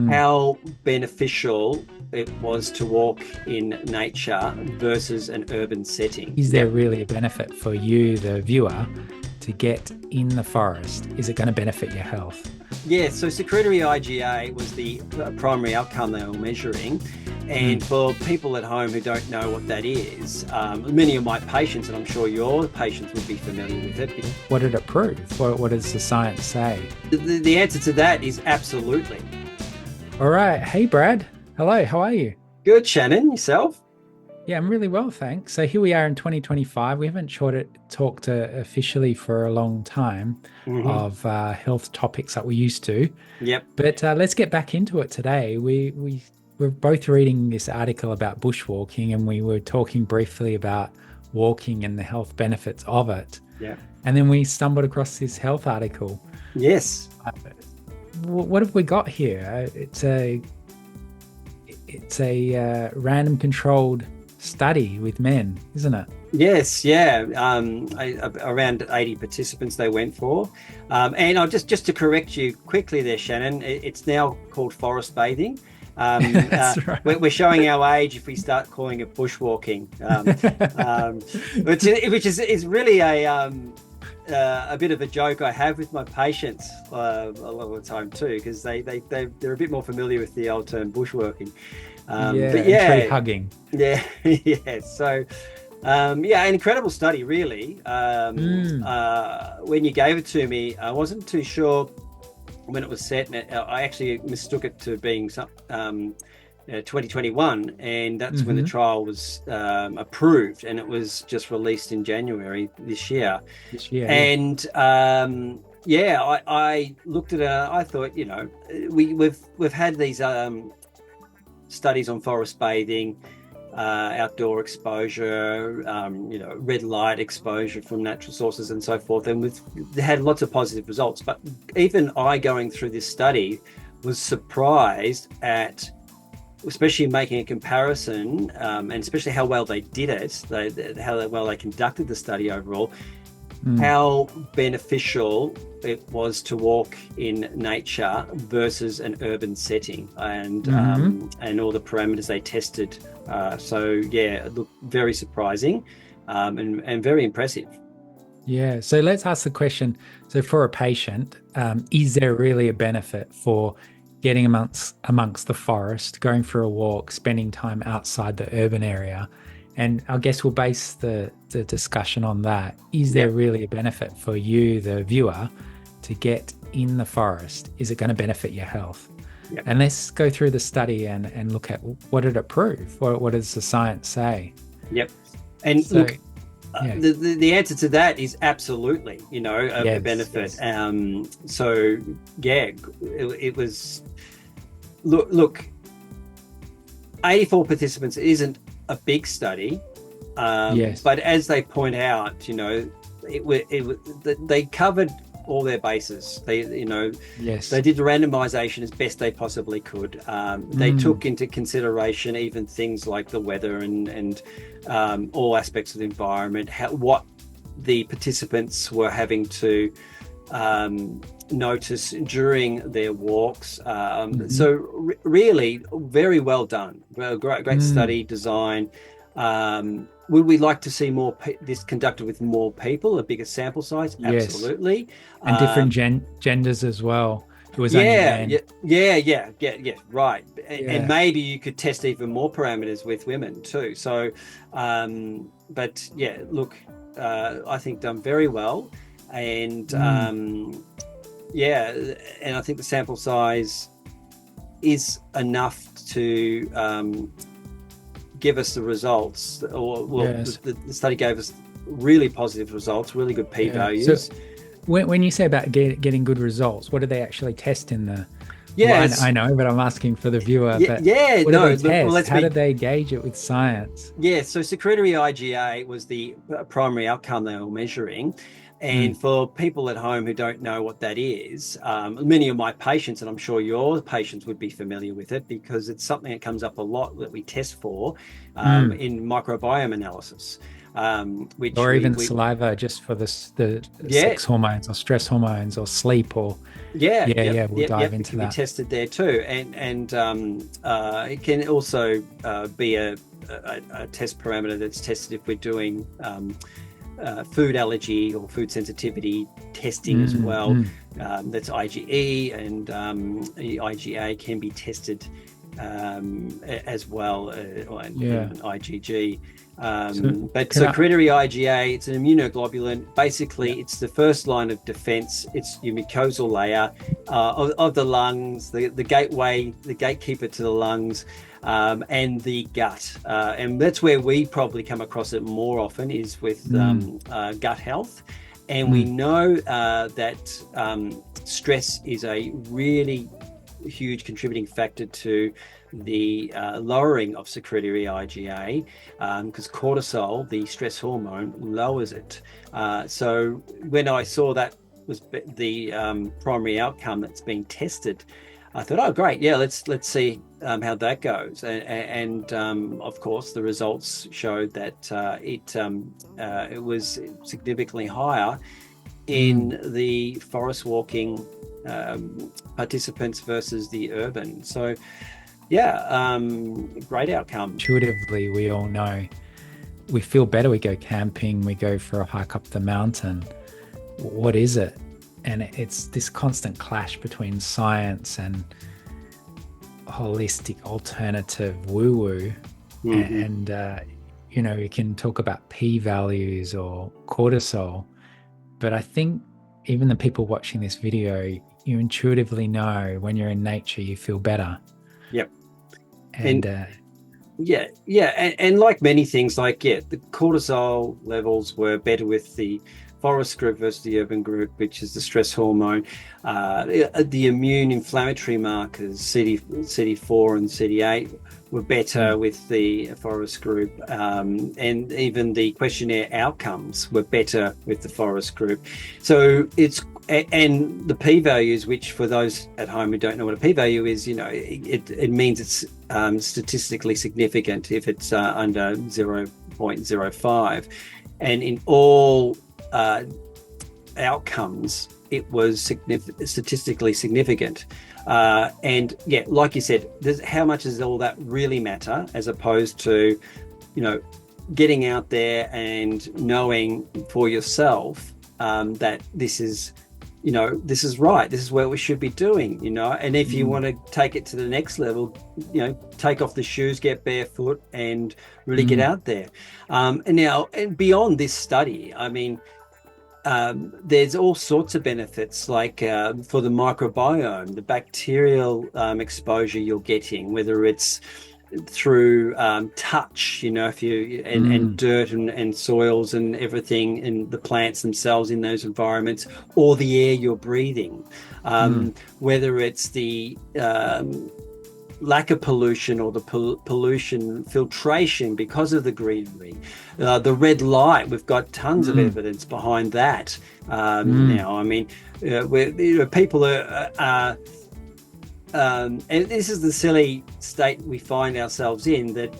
how beneficial it was to walk in nature versus an urban setting. Is there really a benefit for you, the viewer, to get in the forest? Is it going to benefit your health? Yeah, so secretory IgA was the primary outcome they were measuring. And for people at home who don't know what that is, many of my patients, and I'm sure your patients would be familiar with it. What did it prove? What does the science say? The answer to that is absolutely. All right. Hey, Brad. Hello. How are you? Good, Shannon. Yourself? Yeah, I'm really well, thanks. So here we are in 2025. We haven't talked officially for a long time of health topics that we used to. Yep. But let's get back into it today. We're both reading this article about bushwalking, and we were talking briefly about walking and the health benefits of it. Yeah. And then we stumbled across this health article. Yes. What have we got here? It's a random controlled study with men, isn't it? Yes, yeah. Around 80 participants they went for. And I'll just to correct you quickly there, Shannon, it's now called forest bathing. That's right. We're showing our age if we start calling it bushwalking, which is really a bit of a joke I have with my patients a lot of the time too, because they're a bit more familiar with the old term bushwalking. But tree hugging. Yeah, yeah. So, an incredible study, really. When you gave it to me, I wasn't too sure when it was set. I actually mistook it to being 2021, and that's when the trial was approved, and it was just released in January this year. And I looked at it. I thought, we've had these studies on forest bathing, outdoor exposure, red light exposure from natural sources and so forth, and we've had lots of positive results. But even I, going through this study, was surprised at, especially making a comparison, and especially how well they did it, how well they conducted the study overall, how beneficial it was to walk in nature versus an urban setting, and all the parameters they tested. It looked very surprising, and very impressive. Yeah. So let's ask the question. So for a patient, is there really a benefit for getting amongst the forest, going for a walk, spending time outside the urban area? And I guess we'll base the discussion on that. Is there really a benefit for you, the viewer, to get in the forest? Is it going to benefit your health? Yep. And let's go through the study and look at what did it prove? What does the science say? Yep. And so, look, the answer to that is absolutely, a benefit. Yes. It was, look, 84 participants isn't a big study, but as they point out, they covered all their bases. They did the randomization as best they possibly could. They took into consideration even things like the weather and all aspects of the environment, what the participants were having to notice during their walks. So really very well done. Great study design. Would we like to see more this conducted with more people, a bigger sample size? Absolutely. Yes. And different genders as well. It was right. And maybe you could test even more parameters with women too. So, I think done very well. And and I think the sample size is enough to give us the results. The study gave us really positive results, really good p-values. So when you say about getting good results, what do they actually test in the? Yes, I know, but I'm asking for the viewer. How did they gauge it with science? Yeah, so secretory IgA was the primary outcome they were measuring. And for people at home who don't know what that is, many of my patients, and I'm sure your patients would be familiar with it, because it's something that comes up a lot that we test for in microbiome analysis. which Or even we saliva just for the yeah. sex hormones or stress hormones or sleep or Yeah, yeah, yeah, we'll dive It into can be that. tested there too, and it can also be a test parameter that's tested if we're doing food allergy or food sensitivity testing as Mm, well. mm. That's IgE, and IgA can be tested as well, Yeah. and IgG. So But can I secretory IgA, it's an immunoglobulin. yeah. Basically, it's the first line of defense. It's your mucosal layer of the lungs, the gateway, the gatekeeper to the lungs, and the gut. And that's where we probably come across it more often is with Mm, gut health. And we mm, know that stress is a really huge contributing factor to the lowering of secretory IgA, because cortisol, the stress hormone, lowers it. So when I saw that was the primary outcome that's being tested, I thought, oh, great, yeah, let's see how that goes. And of course, the results showed that it was significantly higher mm. in the forest walking participants versus the urban. So, yeah, great outcome. Intuitively, we all know we feel better. We go camping, we go for a hike up the mountain. What is it? And it's this constant clash between science and holistic alternative woo woo. Mm-hmm. And, we can talk about p values or cortisol, but I think even the people watching this video, you intuitively know when you're in nature, you feel better. Yep. And And yeah, and like many things, like the cortisol levels were better with the forest group versus the urban group, which is the stress hormone. The immune inflammatory markers, CD4 and CD8, were better with the forest group, and even the questionnaire outcomes were better with the forest group. So and the p-values, which for those at home who don't know what a p-value is, it means it's statistically significant if it's under 0.05, and in all outcomes it was statistically significant. And yeah, like you said, how much does all that really matter, as opposed to getting out there and knowing for yourself that this is right, this is what we should be doing, and if you want to take it to the next level, take off the shoes, get barefoot, and really get out there. And beyond this study, I mean, there's all sorts of benefits, like for the microbiome, the bacterial exposure you're getting, whether it's through touch, if you and mm, dirt and soils and everything, and the plants themselves in those environments, or the air you're breathing, mm, whether it's the lack of pollution or the pollution filtration because of the greenery, the red light. We've got tons of mm, evidence behind that mm, now. I mean, people are and this is the silly state we find ourselves in, that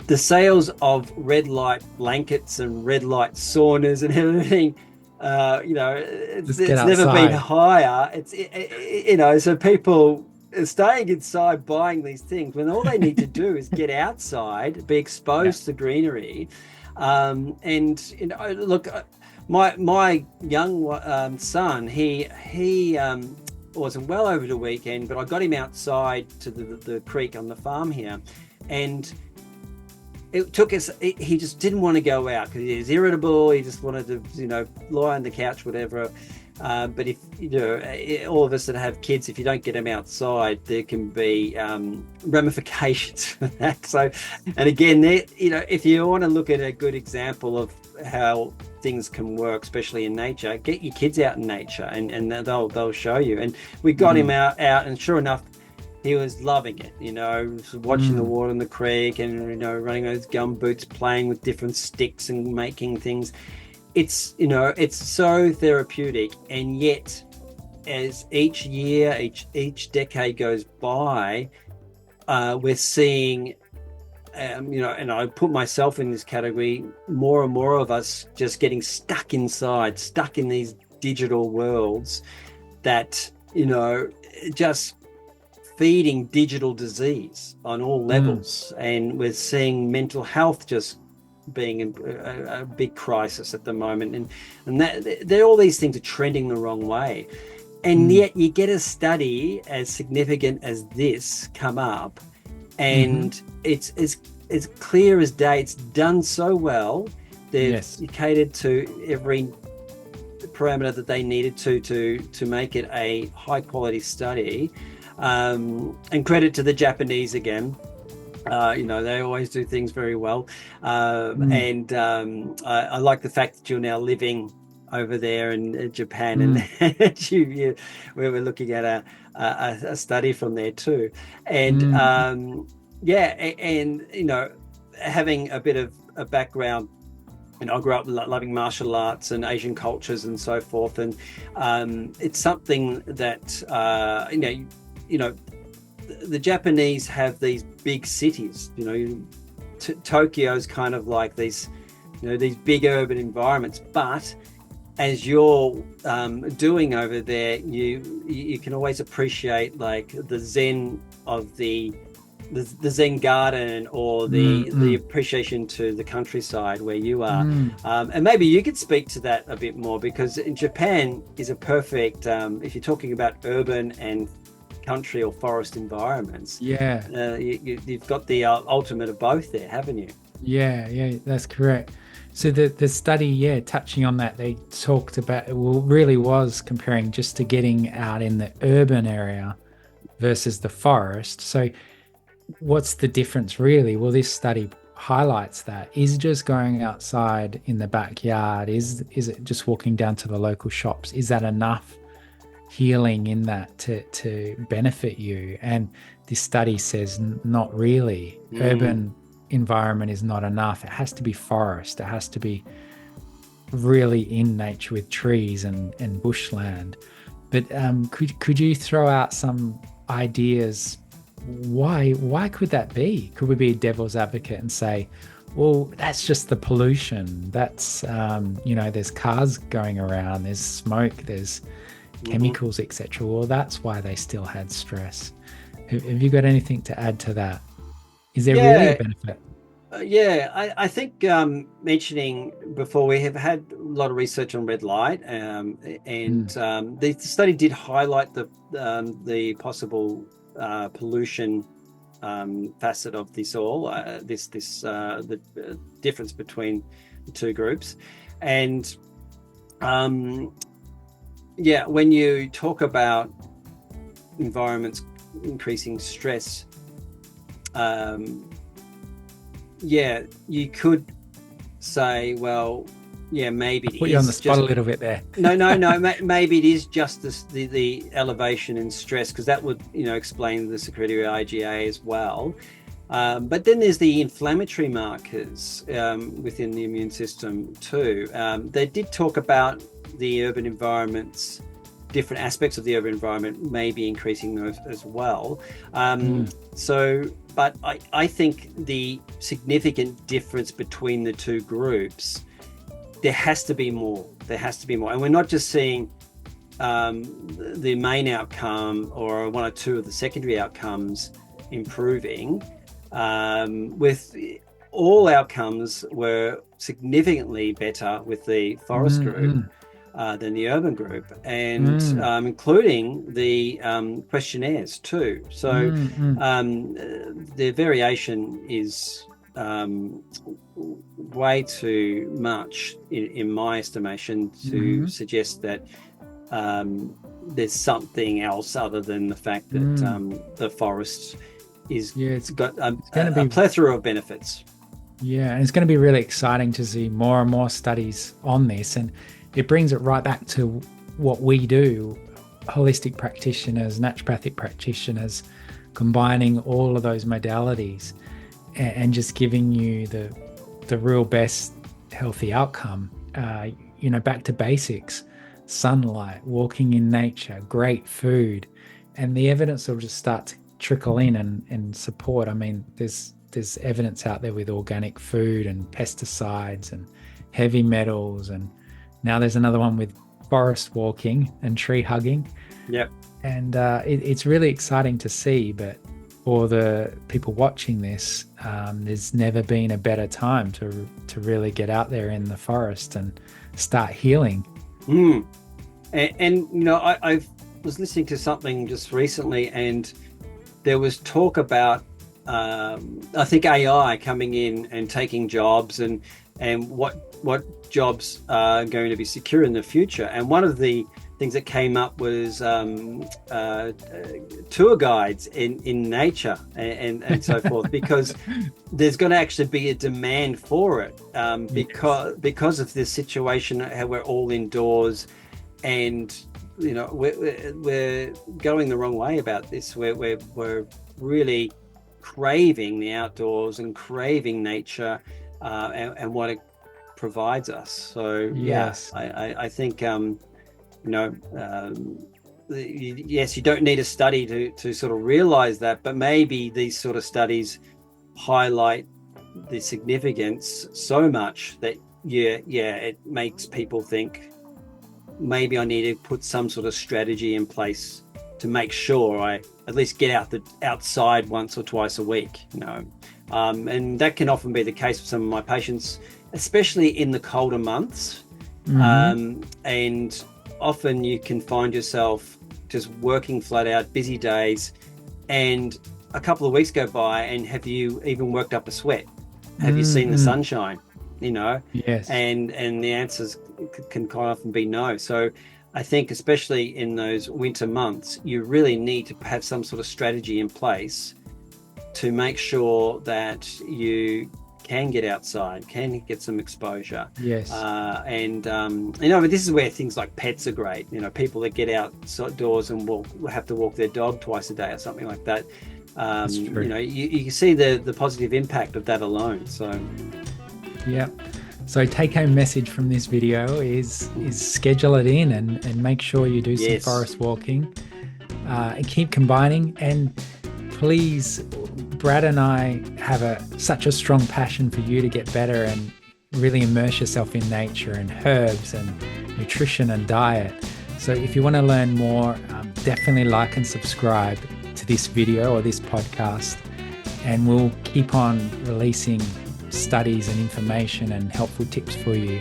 the sales of red light blankets and red light saunas and everything, just get it's never been outside. higher. So people are staying inside buying these things when all they need to do is get outside, be Yeah. exposed to greenery. And look, my young son, he wasn't well over the weekend, but I got him outside to the creek on the farm here, and it took us. He just didn't want to go out because he was irritable. He just wanted to, lie on the couch, whatever. But if all of us that have kids, if you don't get them outside, there can be ramifications for that. So, and again, if you want to look at a good example of how things can work, especially in nature, get your kids out in nature, and they'll show you. And we got him Mm, out, and sure enough, he was loving it, watching the mm, water in the creek, and running those gum boots, playing with different sticks and making things. It's so therapeutic. And yet, as each year, each decade goes by, we're seeing and I put myself in this category, more and more of us just getting stuck inside, stuck in these digital worlds that, just feeding digital disease on all levels. And we're seeing mental health just being a big crisis at the moment. And that all these things are trending the wrong way. And yet you get a study as significant as this come up, and it's clear as day. It's done so well. They've catered to every parameter that they needed to make it a high quality study. And credit to the Japanese again. They always do things very well. And I like the fact that you're now living over there in Japan, and we were looking at a study from there too. And having a bit of a background, I grew up loving martial arts and Asian cultures and so forth, and it's something that the Japanese have these big cities. Tokyo's kind of like these big urban environments, but as you're doing over there, you can always appreciate like the zen of the Zen garden, or the appreciation to the countryside where you are. And maybe you could speak to that a bit more, because in Japan is a perfect, if you're talking about urban and country or forest environments, you've got the ultimate of both there, haven't you? Yeah, that's correct. So the study, touching on that, they talked about, really was comparing just to getting out in the urban area versus the forest. So what's the difference really? Well, this study highlights that. Is just going outside in the backyard, is it just walking down to the local shops, is that enough healing in that to benefit you? And this study says not really. Urban environment is not enough. It has to be forest. It has to be really in nature with trees and bushland. But could you throw out some ideas? Why could that be? Could we be a devil's advocate and say, well, that's just the pollution. That's, there's cars going around, there's smoke, there's chemicals, etc. Well, that's why they still had stress. Have you got anything to add to that? Is there really a benefit? I think mentioning before, we have had a lot of research on red light, and the study did highlight the possible pollution facet of this all, the difference between the two groups. And when you talk about environments increasing stress, you could say, well, maybe it put you on the spot a little bit there. No, maybe it is just the elevation in stress, because that would explain the secretory IgA as well. But then there's the inflammatory markers within the immune system too. They did talk about the urban environments, different aspects of the urban environment may be increasing those as well. But I think the significant difference between the two groups, there has to be more. And we're not just seeing the main outcome or one or two of the secondary outcomes improving. With all outcomes were significantly better with the forest group than the urban group, and including the questionnaires too. So the variation is way too much in my estimation to suggest that there's something else other than the fact that the forest it's got a plethora of benefits. And it's going to be really exciting to see more and more studies on this, and it brings it right back to what we do, holistic practitioners, naturopathic practitioners, combining all of those modalities and just giving you the real best healthy outcome. Back to basics: sunlight, walking in nature, great food, and the evidence will just start to trickle in and support. I mean, there's there's evidence out there with organic food and pesticides and heavy metals, and now there's another one with forest walking and tree hugging. Yep. And it's really exciting to see. But for the people watching this, there's never been a better time to really get out there in the forest and start healing. And you know, I was listening to something just recently, and there was talk about I think AI coming in and taking jobs, and what jobs are going to be secure in the future. And one of the things that came up was tour guides in nature and so forth, because there's going to actually be a demand for it, because of this situation how we're all indoors, and you know, we're going the wrong way about this. We're really craving the outdoors and craving nature, and what it provides us. So Yes. I think yes, you don't need a study to sort of realize that, but maybe these sort of studies highlight the significance so much that it makes people think, maybe I need to put some sort of strategy in place to make sure I at least get outside once or twice a week, you know. And that can often be the case with some of my patients, especially in the colder months. And often you can find yourself just working flat out, busy days, and a couple of weeks go by, and have you even worked up a sweat? Have you seen the sunshine? You know? Yes. And the answers can quite often be no. So I think especially in those winter months, you really need to have some sort of strategy in place to make sure that you can get outside, can get some exposure. Yes. And you know, but this is where things like pets are great. You know, people that get outdoors and will have to walk their dog twice a day or something like that. That's true. You know, you can see the positive impact of that alone. So yeah. So take home message from this video is schedule it in and make sure you do some forest walking, and keep combining. And please, Brad and I have such a strong passion for you to get better and really immerse yourself in nature and herbs and nutrition and diet. So if you want to learn more, definitely like and subscribe to this video or this podcast, and we'll keep on releasing studies and information and helpful tips for you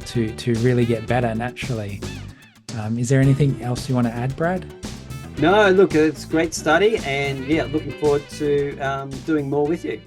to really get better naturally. Is there anything else you want to add, Brad? No, look, it's a great study, and yeah, looking forward to doing more with you.